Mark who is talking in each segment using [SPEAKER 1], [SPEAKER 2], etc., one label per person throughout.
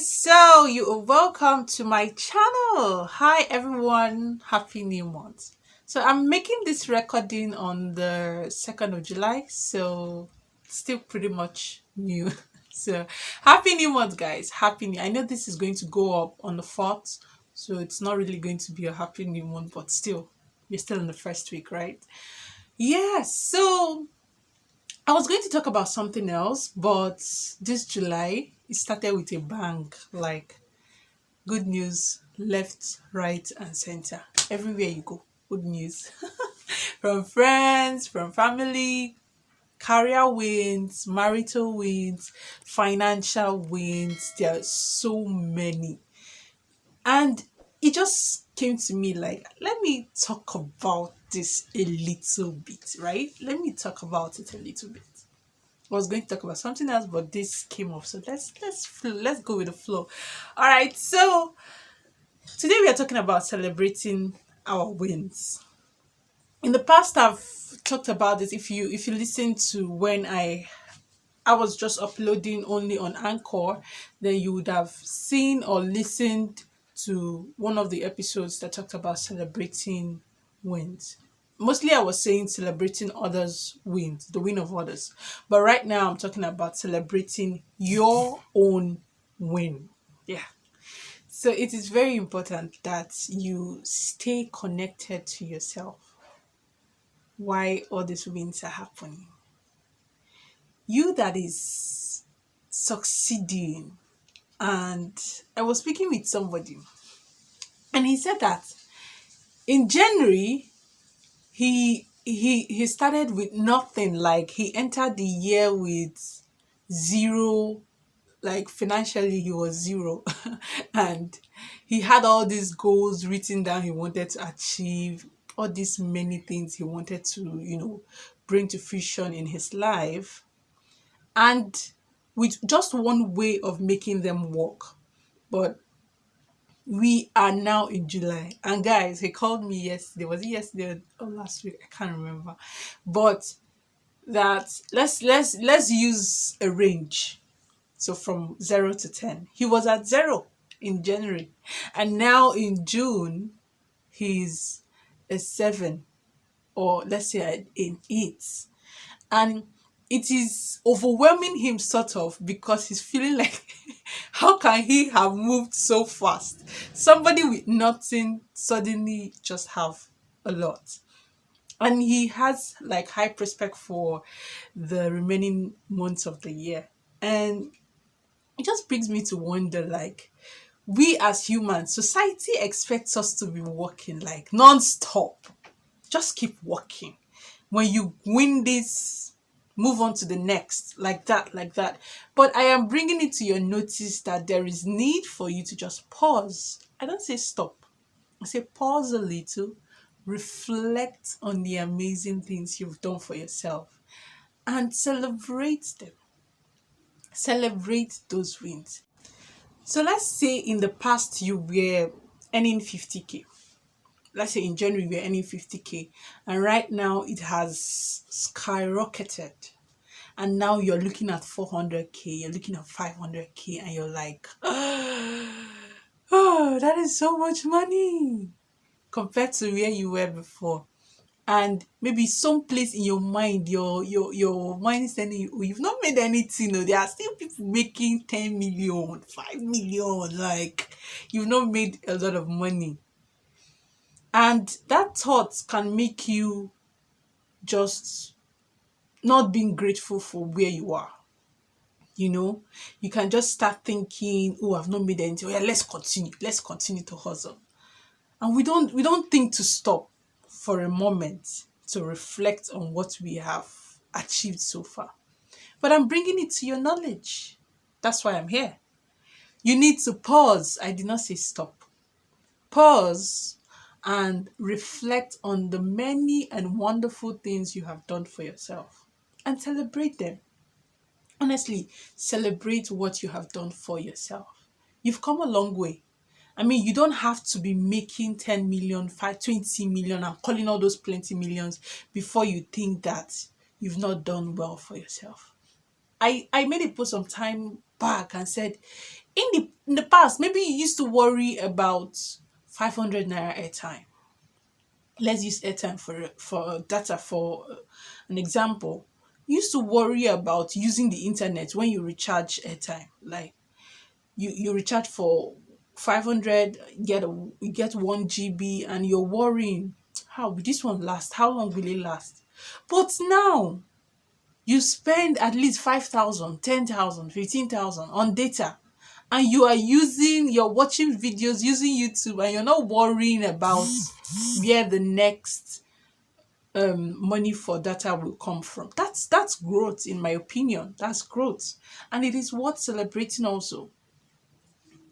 [SPEAKER 1] so you are welcome to my channel. Hi everyone, happy new month. So I'm making this recording on the 2nd of July, so still pretty much new. So happy new month, guys. Happy new. I know this is going to go up on the 4th, so it's not really going to be a happy new month, but still, we're still in the first week, right? Yes, so I was going to talk about something else, but this July it started with a bang. Like good news left, right, and center. Everywhere you go, good news. From friends, from family, career wins, marital wins, financial wins. There are so many. And it just came to me like, let me talk about this a little bit, right? Let me talk about it a little bit. I was going to talk about something else, but this came up. So let's go with the flow. All right. So today we are talking about celebrating our wins. In the past, I've talked about this. If you listen to when I was just uploading only on Anchor, then you would have seen or listened to one of the episodes that talked about celebrating wins. Mostly I was saying celebrating others' wins, the win of others. But right now I'm talking about celebrating your own win. Yeah. So it is very important that you stay connected to yourself. Why all these wins are happening. You that is succeeding. And I was speaking with somebody, and he said that in January he started with nothing. Like he entered the year with zero, like financially he was zero. And he had all these goals written down he wanted to achieve, all these many things he wanted to bring to fruition in his life, and with just one way of making them work. But we are now in July, and guys, he called me yesterday. Was it yesterday or last week? I can't remember. But that let's use a range. So from 0 to 10, he was at 0 in January, and now in June he's a 7, or let's say an 8. And it is overwhelming him sort of, because he's feeling like how can he have moved so fast? Somebody with nothing suddenly just have a lot. And he has like high prospect for the remaining months of the year. And it just brings me to wonder, like, we as humans, society expects us to be working like non-stop. Just keep working. When you win this, move on to the next, like that, like that. But I am bringing it to your notice that there is need for you to just pause. I don't say stop. I say pause a little, reflect on the amazing things you've done for yourself, and celebrate them. Celebrate those wins. So let's say in the past you were earning 50K. Let's say in January we're earning 50K, and right now it has skyrocketed. And now you're looking at 400K, you're looking at 500K, and you're like, oh, that is so much money compared to where you were before. And maybe someplace in your mind, your mind is telling you, oh, you've not made anything. No, there are still people making 10 million, 5 million. Like, you've not made a lot of money. And that thought can make you just not being grateful for where you are. You can just start thinking, oh, I've not made anything. Oh, yeah, let's continue to hustle. And we don't think to stop for a moment to reflect on what we have achieved so far. But I'm bringing it to your knowledge. That's why I'm here. You need to pause. I did not say stop. Pause and reflect on the many and wonderful things you have done for yourself, and celebrate them. Honestly, celebrate what you have done for yourself. You've come a long way. I mean, you don't have to be making 10 million, 20 million, and calling all those plenty millions before you think that you've not done well for yourself. I made a post some time back and said, In the past, maybe you used to worry about 500 naira airtime. Let's use airtime for data for an example. You used to worry about using the internet when you recharge airtime. Like you recharge for 500, you get 1 GB, and you're worrying, how will this one last? How long will it last? But now you spend at least 5,000, 10,000, 15,000 on data, and you're watching videos using YouTube, and you're not worrying about where the next money for data will come from. That's growth, in my opinion. That's growth, and it is worth celebrating also.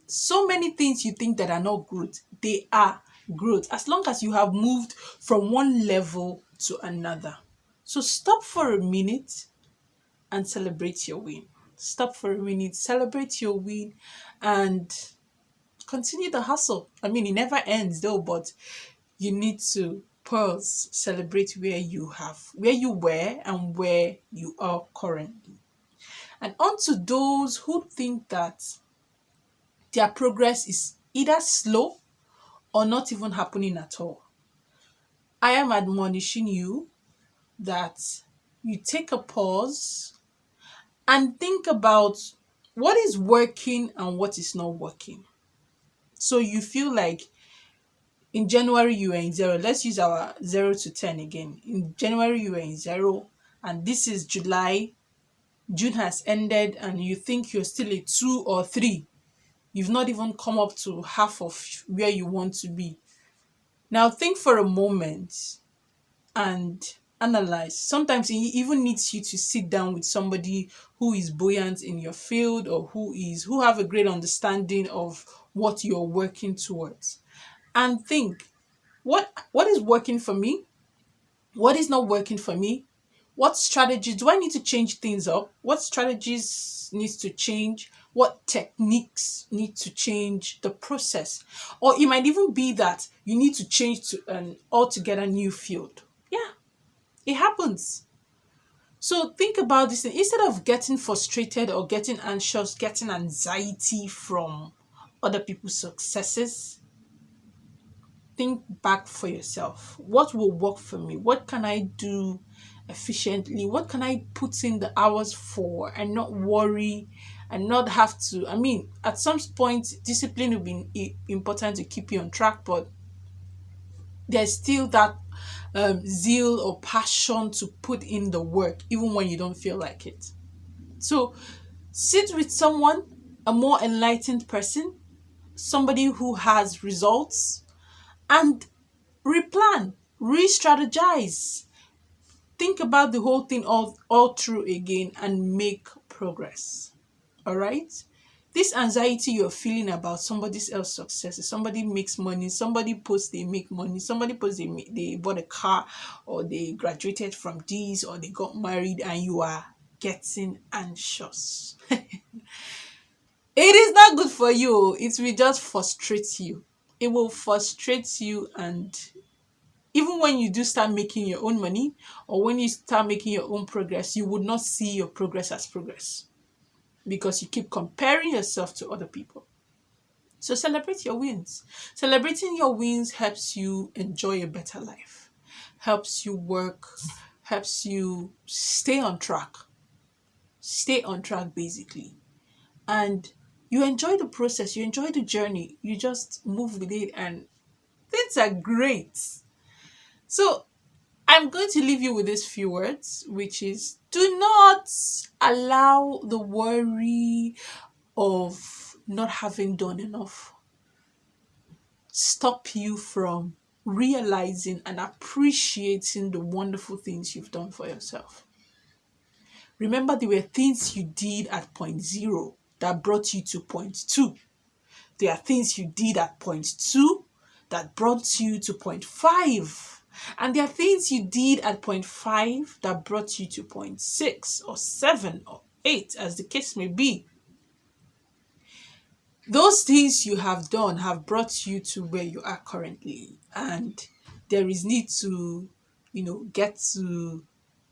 [SPEAKER 1] So many things you think that are not growth, they are growth, as long as you have moved from one level to another. So stop for a minute and celebrate your win. Stop for a minute, celebrate your win, and continue the hustle. I mean, it never ends though, but you need to pause, celebrate where you were and where you are currently. And on to those who think that their progress is either slow or not even happening at all. I am admonishing you that you take a pause and think about what is working and what is not working. So you feel like in January you were in zero. Let's use our 0 to 10 again. In January you were in zero, and this is July. June has ended, and you think you're still a 2 or 3. You've not even come up to half of where you want to be. Now think for a moment and analyze. Sometimes it even needs you to sit down with somebody who is buoyant in your field, or who have a great understanding of what you're working towards, and think, what is working for me, what is not working for me, what strategies do I need to change things up, what strategies needs to change, what techniques need to change the process. Or it might even be that you need to change to an altogether new field. Yeah, it happens. So think about this thing. Instead of getting frustrated or getting anxious, getting anxiety from other people's successes, think back for yourself. What will work for me? What can I do efficiently? What can I put in the hours for and not worry and not have to? I mean, at some point, discipline will be important to keep you on track, but there's still that zeal or passion to put in the work, even when you don't feel like it. So sit with someone, a more enlightened person, somebody who has results, and replan, re-strategize, think about the whole thing all through again, and make progress. All right? This anxiety you're feeling about somebody else's success, somebody makes money, somebody posts they make money, somebody posts they bought a car, or they graduated from this, or they got married, and you are getting anxious. It is not good for you. It will just frustrate you. It will frustrate you, and even when you do start making your own money, or when you start making your own progress, you would not see your progress as progress, because you keep comparing yourself to other people. So celebrate your wins. Celebrating your wins helps you enjoy a better life, helps you work, helps you stay on track. Stay on track, basically. And you enjoy the process, you enjoy the journey, you just move with it, and things are great. So I'm going to leave you with these few words, which is, do not allow the worry of not having done enough stop you from realizing and appreciating the wonderful things you've done for yourself. Remember, there were things you did at point zero that brought you to point two. There are things you did at point two that brought you to point five. And there are things you did at point five that brought you to point 6 or 7 or 8, as the case may be. Those things you have done have brought you to where you are currently. And there is need to, get to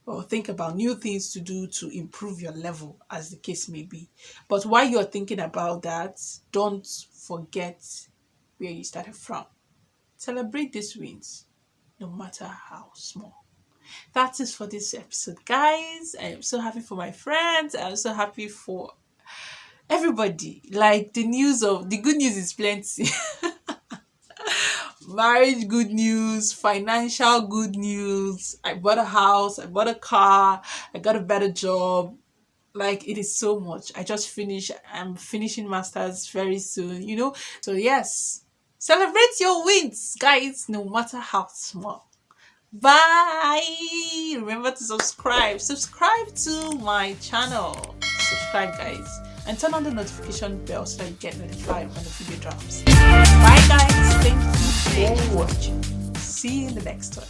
[SPEAKER 1] or think about new things to do to improve your level, as the case may be. But while you're thinking about that, don't forget where you started from. Celebrate these wins, no matter how small. That is for this episode, guys. I am so happy for my friends. I'm so happy for everybody. Like the good news is plenty. Marriage good news, financial good news. I bought a house, I bought a car, I got a better job. Like it is so much. I'm finishing masters very soon. So yes, celebrate your wins, guys, no matter how small. Bye. Remember to subscribe to my channel. Subscribe, guys, and turn on the notification bell so that you get notified when the video drops. Bye, guys. Thank you for watching. See you in the next one.